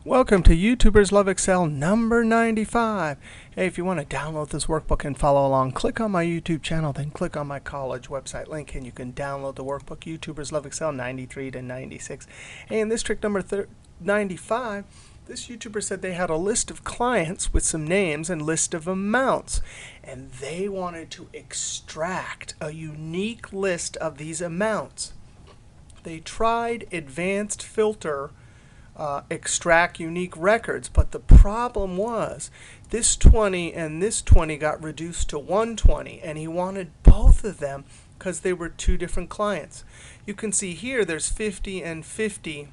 Welcome to YouTubers Love Excel number 95. Hey, if you want to download this workbook and follow along, click on my YouTube channel, then click on my college website link, and you can download the workbook YouTubers Love Excel 93 to 96. Hey, in this trick number 95, this YouTuber said they had a list of clients with some names and list of amounts, and they wanted to extract a unique list of these amounts. They tried advanced filter extract unique records, but the problem was this 20 and this 20 got reduced to 120, and he wanted both of them because they were two different clients. You can see here there's 50 and 50,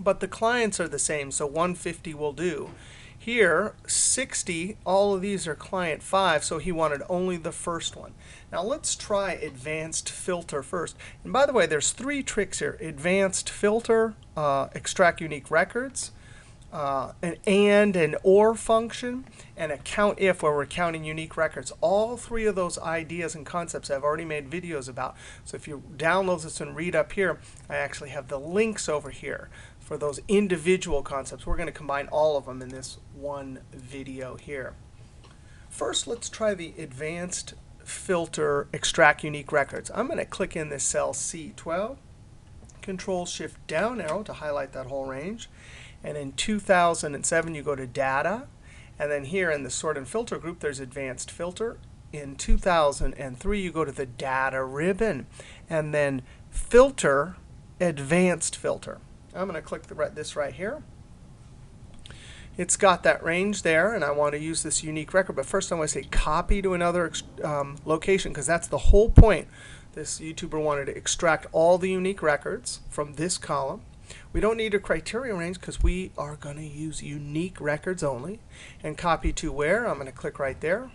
but the clients are the same, so 150 will do. Here, 60, all of these are client 5, so he wanted only the first one. Now let's try advanced filter first. And by the way, there's three tricks here. Advanced filter, extract unique records, an AND and OR function, and a count if where we're counting unique records. All three of those ideas and concepts I've already made videos about. So if you download this and read up here, I actually have the links over here for those individual concepts. We're going to combine all of them in this one video here. First, let's try the advanced filter extract unique records. I'm going to click in this cell C12, Control Shift down arrow to highlight that whole range. And in 2007, you go to Data. And then here in the Sort and Filter group, there's Advanced Filter. In 2003, you go to the Data ribbon. And then Filter, Advanced Filter. I'm going to click this right here. It's got that range there, and I want to use this unique record. But first, I want to say copy to another location, because that's the whole point. This YouTuber wanted to extract all the unique records from this column. We don't need a criteria range because we are going to use unique records only. And copy to where? I'm going to click right there.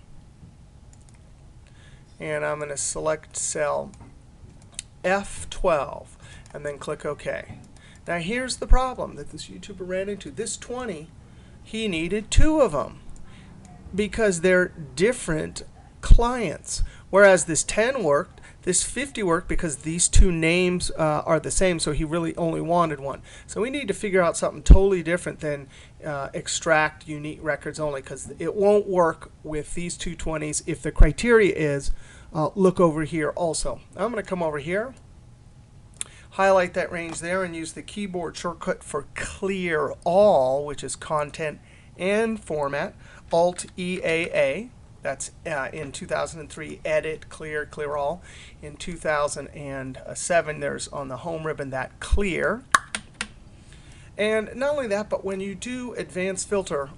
And I'm going to select cell F12 and then click OK. Now here's the problem that this YouTuber ran into. This 20, he needed two of them because they're different clients. Whereas this 10 worked, this 50 worked because these two names are the same, so he really only wanted one. So we need to figure out something totally different than extract unique records only, because it won't work with these two 20s if the criteria is look over here also. I'm going to come over here, highlight that range there, and use the keyboard shortcut for clear all, which is content and format, Alt-EAA. That's in 2003, edit, clear, clear all. In 2007, there's on the home ribbon that clear. And not only that, but when you do advanced filter,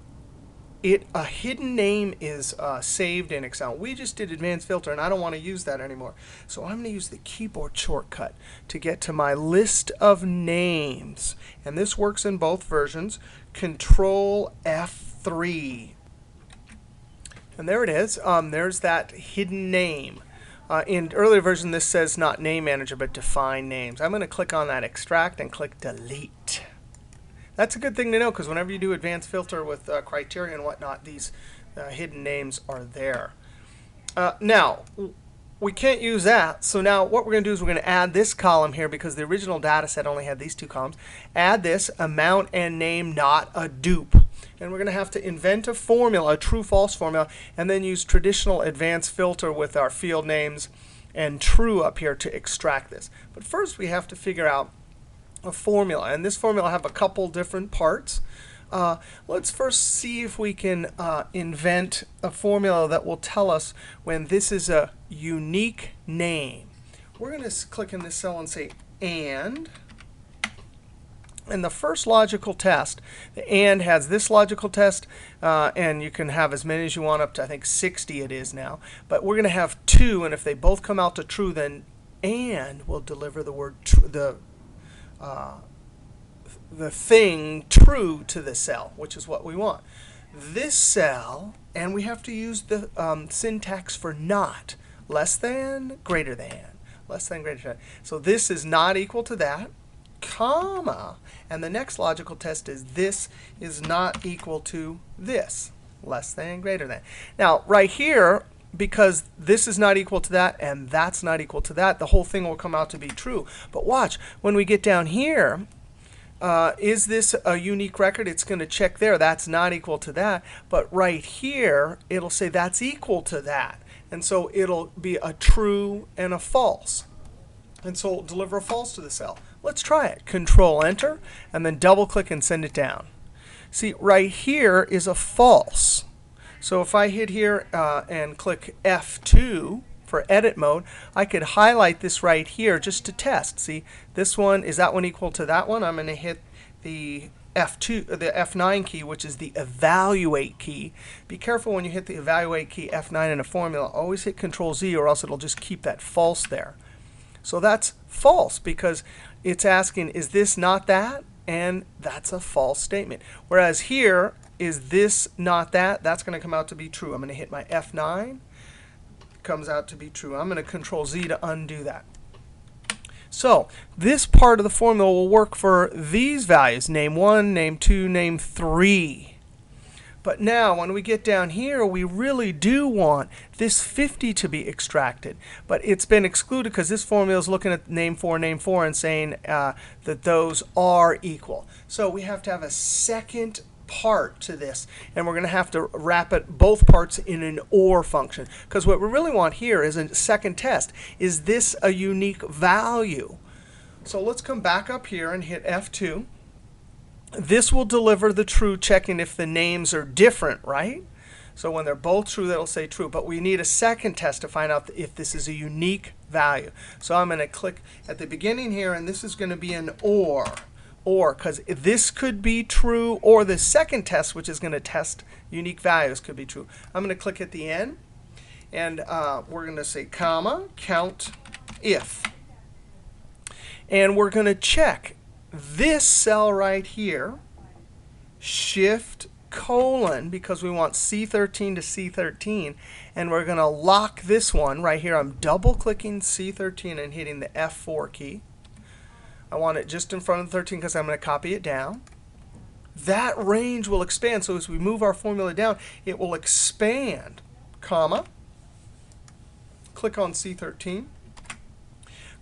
a hidden name is saved in Excel. We just did advanced filter, and I don't want to use that anymore. So I'm going to use the keyboard shortcut to get to my list of names. And this works in both versions. Control F3. And there it is. There's that hidden name. In earlier version, this says not name manager, but define names. I'm going to click on that extract and click delete. That's a good thing to know, because whenever you do advanced filter with criteria and whatnot, these hidden names are there. Now, we can't use that. So now what we're going to do is we're going to add this column here, because the original data set only had these two columns. Add this amount and name, not a dupe. And we're going to have to invent a formula, a true-false formula, and then use traditional advanced filter with our field names and true up here to extract this. But first, we have to figure out a formula. And this formula will have a couple different parts. Let's first see if we can invent a formula that will tell us when this is a unique name. We're going to click in this cell and say AND. And the first logical test, the AND has this logical test, and you can have as many as you want, up to I think 60 it is now. But we're going to have two, and if they both come out to true, then AND will deliver the word the thing true to the cell, which is what we want. This cell, and we have to use the syntax for not, less than, greater than, less than, greater than. So this is not equal to that, comma, and the next logical test is this is not equal to this, less than, greater than. Now, right here, because this is not equal to that and that's not equal to that, the whole thing will come out to be true. But watch, when we get down here, Is this a unique record? It's going to check there. That's not equal to that. But right here, it'll say that's equal to that. And so it'll be a true and a false. And so it'll deliver a false to the cell. Let's try it. Control Enter, and then double click and send it down. See, right here is a false. So if I hit here and click F2 for edit mode, I could highlight this right here just to test. See, this one, is that one equal to that one? I'm going to hit the F9 key, which is the evaluate key. Be careful when you hit the evaluate key F9 in a formula. Always hit Control Z or else it'll just keep that false there. So that's false because it's asking, is this not that? And that's a false statement. Whereas here, is this not that? That's going to come out to be true. I'm going to hit my F9. Comes out to be true. I'm going to Control Z to undo that. So this part of the formula will work for these values, name 1, name 2, name 3. But now when we get down here, we really do want this 50 to be extracted. But it's been excluded because this formula is looking at name 4, and saying that those are equal. So we have to have a second part to this. And we're going to have to wrap it both parts in an OR function. Because what we really want here is a second test. Is this a unique value? So let's come back up here and hit F2. This will deliver the true, checking if the names are different, right? So when they're both true, that'll say true. But we need a second test to find out if this is a unique value. So I'm going to click at the beginning here, and this is going to be an OR. Or, because this could be true, or the second test, which is going to test unique values, could be true. I'm going to click at the end, and we're going to say comma, count if. And we're going to check this cell right here, shift colon, because we want C13 to C13. And we're going to lock this one right here. I'm double clicking C13 and hitting the F4 key. I want it just in front of the 13 because I'm going to copy it down. That range will expand. So as we move our formula down, it will expand, comma. Click on C13.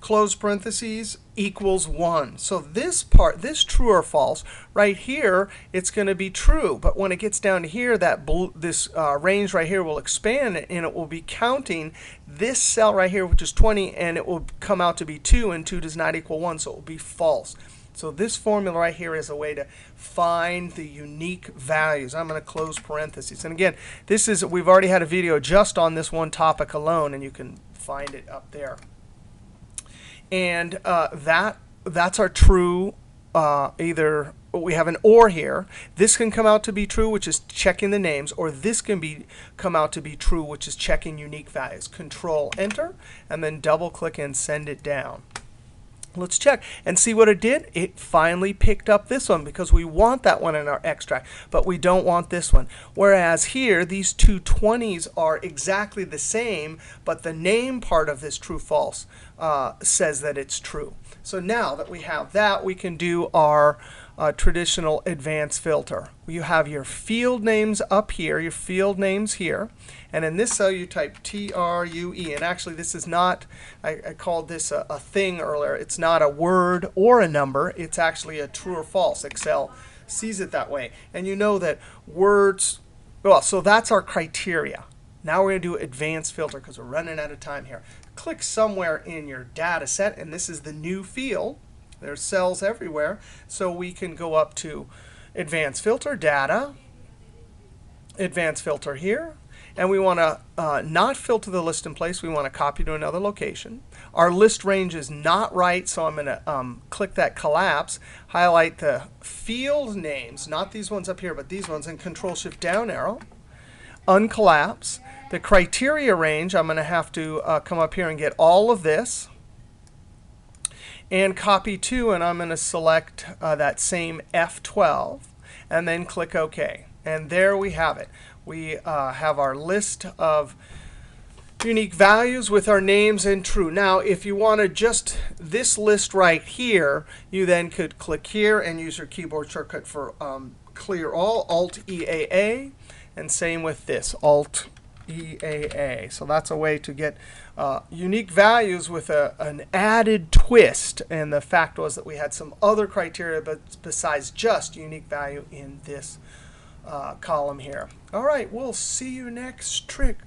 Close parentheses, equals 1. So this part, this true or false, right here, it's going to be true. But when it gets down to here, this range right here will expand, and it will be counting this cell right here, which is 20, and it will come out to be 2, and 2 does not equal 1, so it will be false. So this formula right here is a way to find the unique values. I'm going to close parentheses. And again, we've already had a video just on this one topic alone, and you can find it up there. And that's our true. Either we have an OR here. This can come out to be true, which is checking the names, or this can come out to be true, which is checking unique values. Control Enter, and then double click and send it down. Let's check and see what it did. It finally picked up this one because we want that one in our extract, but we don't want this one. Whereas here, these two 20s are exactly the same, but the name part of this true false says that it's true. So now that we have that, we can do our traditional advanced filter. You have your field names up here, your field names here. And in this cell, you type TRUE. And actually, this is not, I called this a thing earlier. It's not a word or a number. It's actually a true or false. Excel sees it that way. And you know that words, well, so that's our criteria. Now we're going to do advanced filter because we're running out of time here. Click somewhere in your data set, and this is the new field. There's cells everywhere. So we can go up to advanced filter, data, advanced filter here. And we want to not filter the list in place. We want to copy to another location. Our list range is not right, so I'm going to click that collapse, highlight the field names, not these ones up here, but these ones, and Control-Shift down arrow, uncollapse. The criteria range, I'm going to have to come up here and get all of this, and copy to, and I'm going to select that same F12, and then click OK. And there we have it. We have our list of unique values with our names and true. Now, if you wanted just this list right here, you then could click here and use your keyboard shortcut for clear all, Alt-EAA. And same with this, Alt-EAA. So that's a way to get unique values with an added twist. And the fact was that we had some other criteria besides just unique value in this column here. All right, we'll see you next trick.